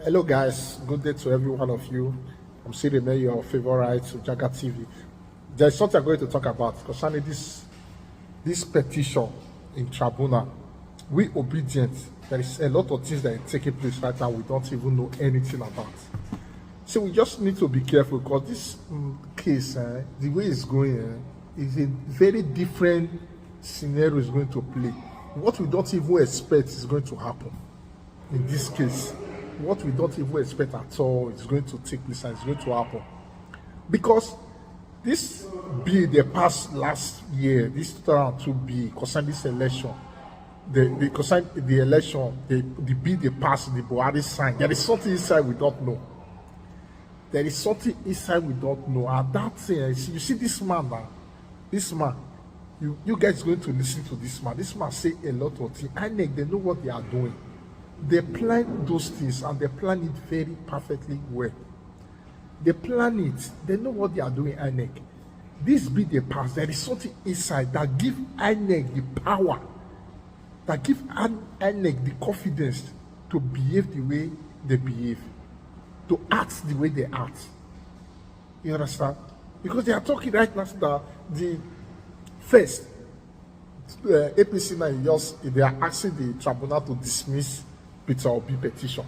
Hello guys, good day to every one of you. I'm Sireme, your favorite Jaga TV. There's something I'm going to talk about concerning this petition in tribunal. We obedient. There is a lot of things that are taking place right now we don't even know anything about. So we just need to be careful because this case, the way it's going, is a very different scenario is going to play. What we don't even expect is going to happen in this case. What we don't even expect at all is going to take place and it's going to happen. Because this bill they passed last year, this 2002 bill concerning this election, the bill they passed, the Buhari signed, there is something inside we don't know. There is something inside we don't know. And that thing, you see this man now, this man, you guys going to listen to this man. This man say a lot of things. INEC, they know what they are doing. They plan those things and they plan it very perfectly well. They plan it. They know what they are doing, INEC. This bill they pass, there is something inside that give INEC the power, that give INEC the confidence to behave the way they behave, to act the way they act. You understand? Because they are talking right now that the first APC now, they are asking the tribunal to dismiss Peter Obi petition.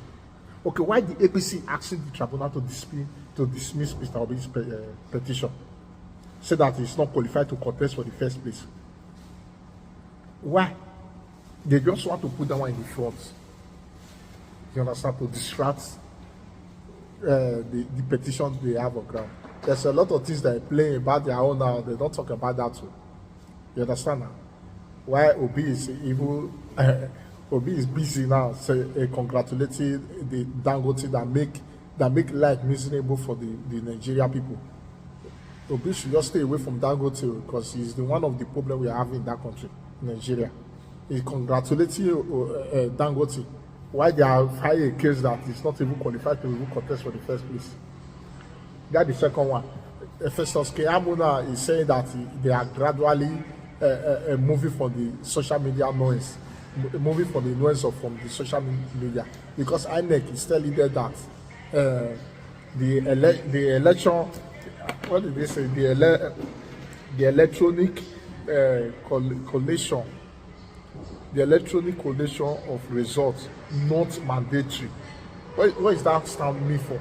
Okay, why the APC asking the tribunal to dismiss Peter Obi's petition? Say that he's not qualified to contest for the first place. Why? They just want to put that one in the front. You understand? To distract the petition they have on ground. There's a lot of things that are playing about their own now. They don't talk about that too. You understand now? Why Obi is evil? Obi is busy now, congratulating the Dangote that make life miserable for the Nigeria people. Obi should just stay away from Dangote because he's the one of the problem we are having in that country, Nigeria. He's congratulating Dangote. Why they are filing a case that he's not even qualified to even contest for the first place. That's the second one. Festus Keyamo is saying that they are gradually moving from the social media noise. Moving from the noise from the social media, because INEC is telling them that the election, what did they say? The electronic collation, the electronic collation of results not mandatory. What is that stand me for?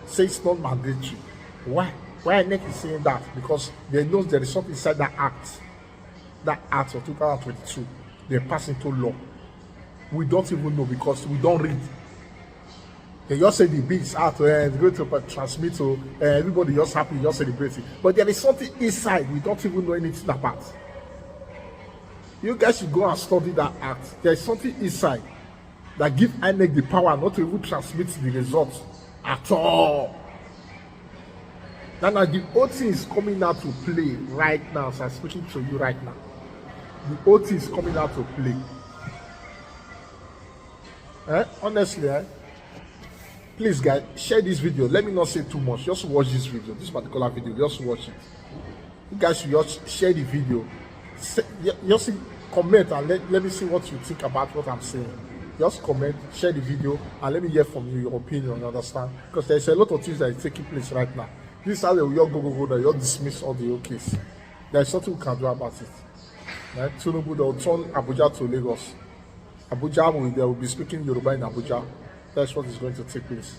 Say it's not mandatory. Why? Why INEC is saying that? Because they know there is something inside that act of 2022. They pass into law. We don't even know because we don't read. They just say the bill is out and it's going to transmit to everybody just happy, just celebrating. But there is something inside we don't even know anything about. You guys should go and study that act. There is something inside that gives INEC the power not to even transmit the results at all. Now the whole thing is coming out to play right now as I'm speaking to you right now. The OT is coming out to play. Honestly, please guys, share this video. Let me not say too much. Just watch this video, this particular video. Just watch it. You guys should just share the video. Just comment and let me see what you think about what I'm saying. Just comment, share the video, and let me hear from you your opinion. Understand? Because there's a lot of things that is taking place right now. This is how they will go. They will dismiss all the OKs. There's something we can do about it. Tinubu, they will turn Abuja to Lagos. Abuja, they will be speaking Yoruba in Abuja. That's what is going to take place.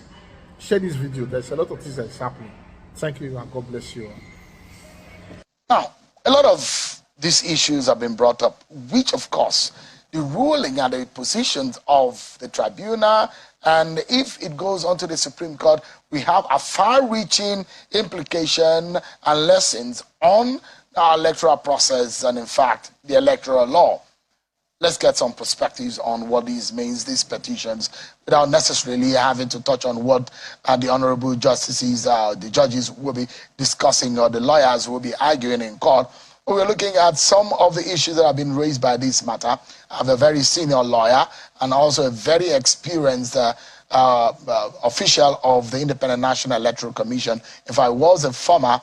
Share this video. There's a lot of things that is happening. Thank you and God bless you. Now, a lot of these issues have been brought up, which of course, the ruling and the positions of the tribunal, and if it goes on to the Supreme Court, we have a far-reaching implication and lessons on our electoral process and, in fact, the electoral law. Let's get some perspectives on what this means, these petitions, without necessarily having to touch on what the honorable justices, the judges will be discussing or the lawyers will be arguing in court. We're looking at some of the issues that have been raised by this matter. I have a very senior lawyer and also a very experienced official of the Independent National Electoral Commission. If I was a former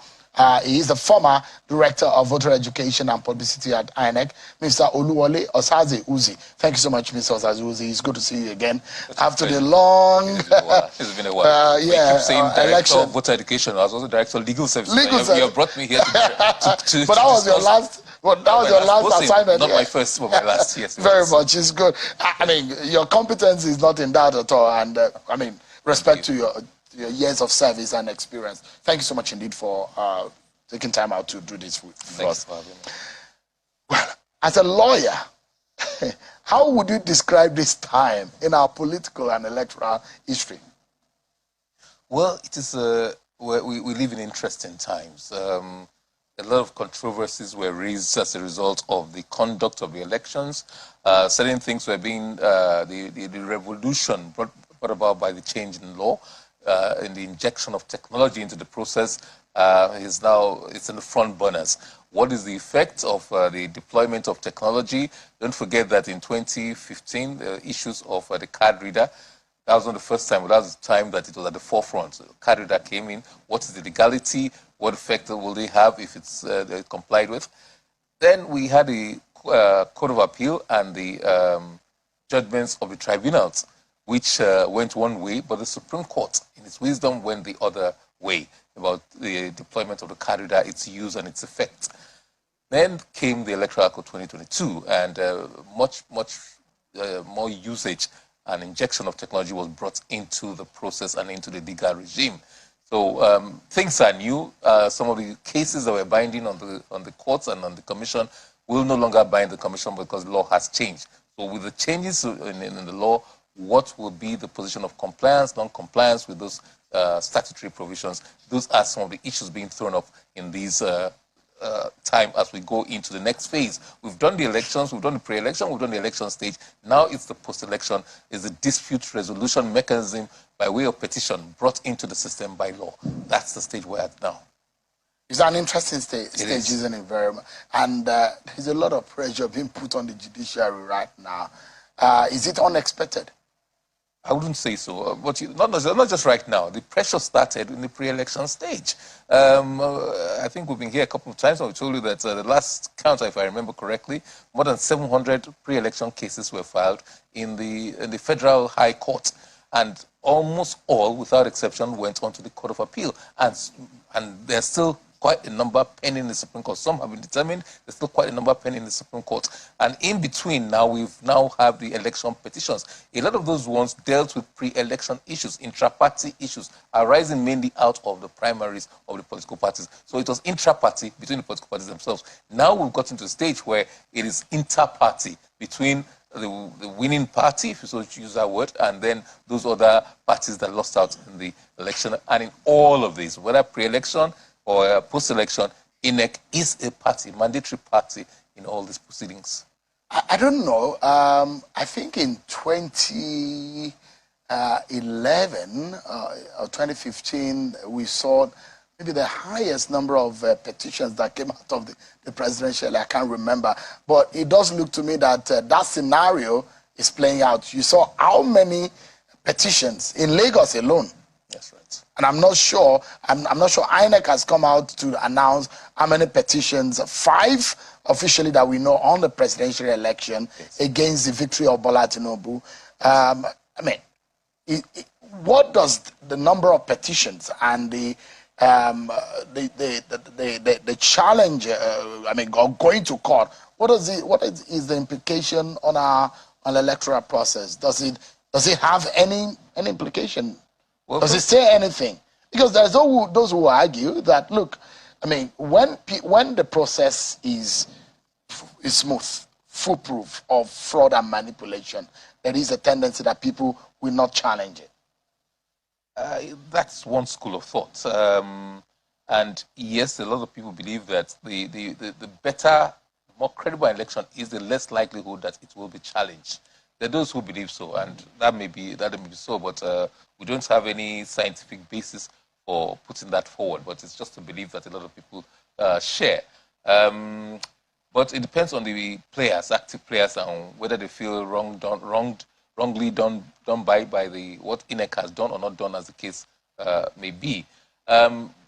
He is the former Director of Voter Education and Publicity at INEC, Mr. Oluwole Osaze Uzi. Thank you so much, Mr. Osaze Uzi. It's good to see you again after the long... It's been a while. It's been a while. Yeah, you keep saying Director election. of Voter Education. I was also Director of Legal Services. Legal You have brought me here to But that was your last... Well, that was your last assignment. Not my first, but my last, yes. Very much. It's good. I mean, your competence is not in doubt at all. And, I mean, respect to your years of service and experience. Thank you so much indeed for taking time out to do this with us. Well, as a lawyer, how would you describe this time in our political and electoral history? Well, it is we live in interesting times. A lot of controversies were raised as a result of the conduct of the elections. Certain things were being, the revolution brought about by the change in law, in the injection of technology into the process, it's in the front burners. What is the effect of the deployment of technology? Don't forget that in 2015, the issues of the card reader, that was not the first time, but that was the time that it was at the forefront. So the card reader came in. What is the legality? What effect will they have if it's complied with? Then we had the Court of Appeal and the judgments of the tribunals, which went one way, but the Supreme Court, in its wisdom, went the other way about the deployment of the card reader, its use and its effect. Then came the Electoral Code 2022, and much more usage and injection of technology was brought into the process and into the legal regime. So things are new. Some of the cases that were binding on the courts and on the commission will no longer bind the commission because the law has changed. So with the changes in the law, what will be the position of compliance, non-compliance with those statutory provisions? Those are some of the issues being thrown up in these time as we go into the next phase. We've done the elections, we've done the pre-election, we've done the election stage. Now it's the post-election, is the dispute resolution mechanism by way of petition brought into the system by law. That's the stage we're at now. It's an interesting stage, isn't it? Very much. And there's a lot of pressure being put on the judiciary right now. Is it unexpected? I wouldn't say so, but not just right now. The pressure started in the pre-election stage. I think we've been here a couple of times and we told you that the last count, if I remember correctly, more than 700 pre-election cases were filed in the Federal High Court. And almost all, without exception, went on to the Court of Appeal. And there's still quite a number pending in the Supreme Court. Some have been determined. There's still quite a number pending in the Supreme Court. And in between now, we've now have the election petitions. A lot of those ones dealt with pre-election issues, intra-party issues, arising mainly out of the primaries of the political parties. So it was intra-party between the political parties themselves. Now we've gotten to a stage where it is inter-party between the winning party, if you so use that word, and then those other parties that lost out in the election. And in all of these, whether pre-election or post-election, INEC is a party, mandatory party in all these proceedings. I don't know. I think in 2011 or 2015, we saw maybe the highest number of petitions that came out of the presidential. I can't remember. But it does look to me that that scenario is playing out. You saw how many petitions in Lagos alone. That's right. And I'm not sure. I'm not sure INEC has come out to announce how many petitions. 5 officially that we know on the presidential election against the victory of Bola Tinubu. I mean, what does the number of petitions and the challenge? I mean, going to court. What is the implication on our electoral process? Does it have any implication? Well, does it say anything? Because there's those who argue that, look, I mean, when the process is smooth, foolproof of fraud and manipulation, there is a tendency that people will not challenge it. That's one school of thought. And yes, a lot of people believe that the better, more credible election is the less likelihood that it will be challenged. There are those who believe so, and that may be so, but we don't have any scientific basis for putting that forward. But it's just a belief that a lot of people share. But it depends on the players, active players, and whether they feel wrongly done by what INEC has done or not done, as the case may be.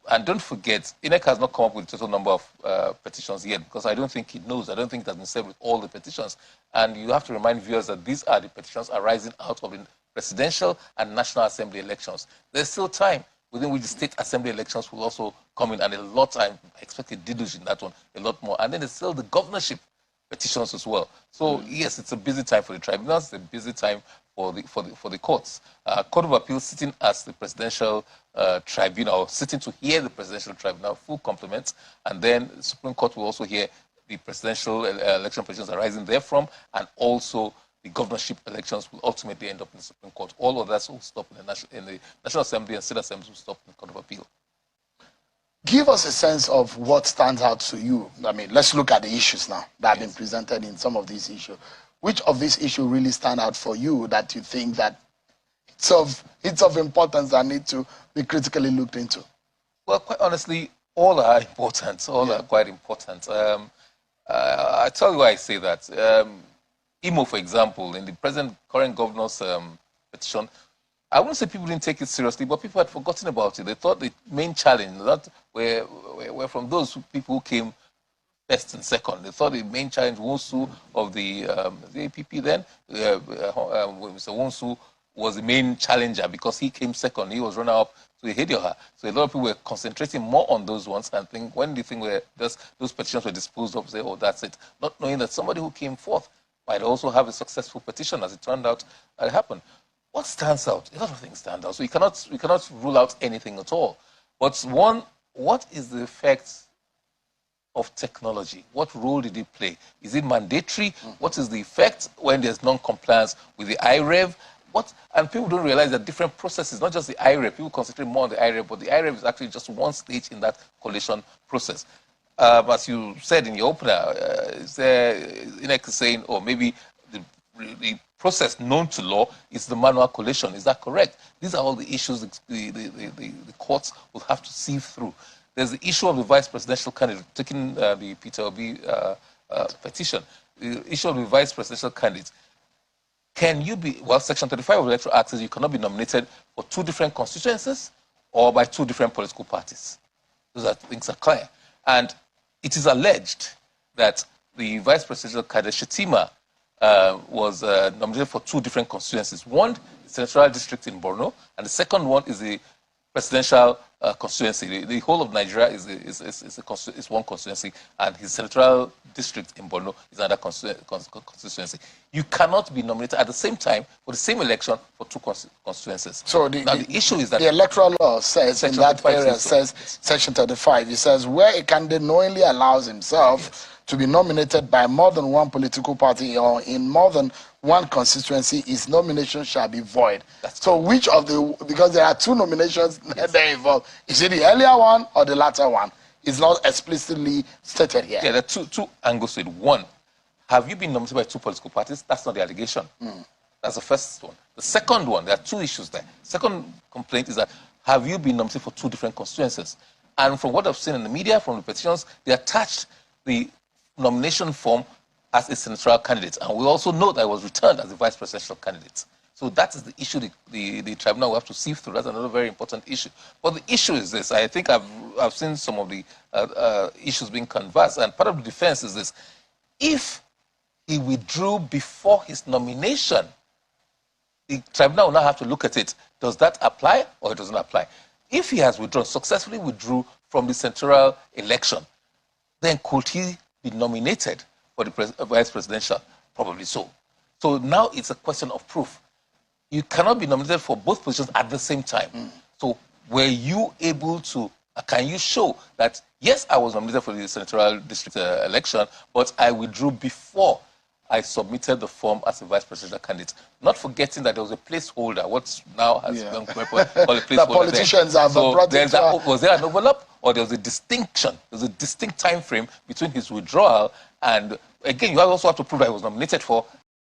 and don't forget, INEC has not come up with the total number of petitions yet, because I don't think it knows. I don't think it has been said with all the petitions. And you have to remind viewers that these are the petitions arising out of the presidential and National Assembly elections. There's still time within which the state assembly elections will also come in, and a lot, I expect a deluge in that one, a lot more. And then there's still the governorship petitions as well. So yes, it's a busy time for the tribunals, it's a busy time for the courts. Court of Appeal sitting as the presidential tribunal, sitting to hear the presidential tribunal, full complement, and then the Supreme Court will also hear the presidential election petitions arising therefrom, and also the governorship elections will ultimately end up in the Supreme Court. All of that will stop in the National Assembly, and State Assemblies will stop in the Court of Appeal. Give us a sense of what stands out to you. I mean, let's look at the issues now that have been presented in some of these issues. Which of these issues really stand out for you that you think that it's of importance and need to be critically looked into? Well, quite honestly, all are important. All are quite important. I tell you why I say that. Imo, for example, in the current governor's petition, I wouldn't say people didn't take it seriously, but people had forgotten about it. They thought the main challenge that were from those people who came first and second. They thought the main challenge, Wonsu of the APP then, Mr. Wonsu was the main challenger because he came second. He was runner up to Ihedioha. So a lot of people were concentrating more on those ones, and think when the thing where those petitions were disposed of, say, oh, that's it. Not knowing that somebody who came fourth might also have a successful petition, as it turned out it happened. What stands out? A lot of things stand out. So we cannot rule out anything at all. But one, what is the effect of technology? What role did it play? Is it mandatory? What is the effect when there's non-compliance with the IREV? And people don't realize that different processes, not just the IREV, people concentrate more on the IREV, but the IREV is actually just one stage in that collation process. As you said in your opener, INEC is saying, or maybe the process known to law is the manual collation. Is that correct? These are all the issues the courts will have to sieve through. There's the issue of the vice presidential candidate, taking the Peter Obi petition. The issue of the vice presidential candidate. Can you be, well, Section 35 of the Electoral Act says you cannot be nominated for 2 different constituencies or by 2 different political parties. Those are things that are clear. And it is alleged that the vice presidential candidate, Shetima, was nominated for 2 different constituencies. One, the Senatorial District in Borno, and the second one is the presidential constituency. The whole of Nigeria is one constituency, and his Senatorial District in Borno is another constituency. You cannot be nominated at the same time for the same election for 2 constituencies. So the issue is that the electoral law says in that area, says Section 35, it says where a candidate knowingly allows himself to be nominated by more than one political party or in more than one constituency, his nomination shall be void. So which of the, because there are 2 nominations that are involved, is it the earlier one or the latter one? It's not explicitly stated here. Yeah, there are two angles to it. One, have you been nominated by 2 political parties? That's not the allegation. That's the first one. The second one, there are 2 issues there. Second complaint is that, have you been nominated for 2 different constituencies? And from what I've seen in the media, from the petitions, they attached the nomination form as a senatorial candidate. And we also know that it was returned as a vice presidential candidate. So that is the issue the tribunal will have to sieve through. That's another very important issue. But the issue is this. I think I've seen some of the issues being canvassed, and part of the defense is this. If he withdrew before his nomination, the tribunal will now have to look at it. Does that apply or it doesn't apply? If he has withdrawn, successfully withdrew from the senatorial election, then could he be nominated for the vice presidential? Probably so. So now it's a question of proof. You cannot be nominated for both positions at the same time. So were you able to, can you show that, yes, I was nominated for the senatorial district election, but I withdrew before I submitted the form as a vice presidential candidate, not forgetting that there was a placeholder. What now has become called a placeholder. The politicians have brought it. Was there an overlap, or there was a distinction? There was a distinct time frame between his withdrawal and, again, you also have to prove that he was nominated for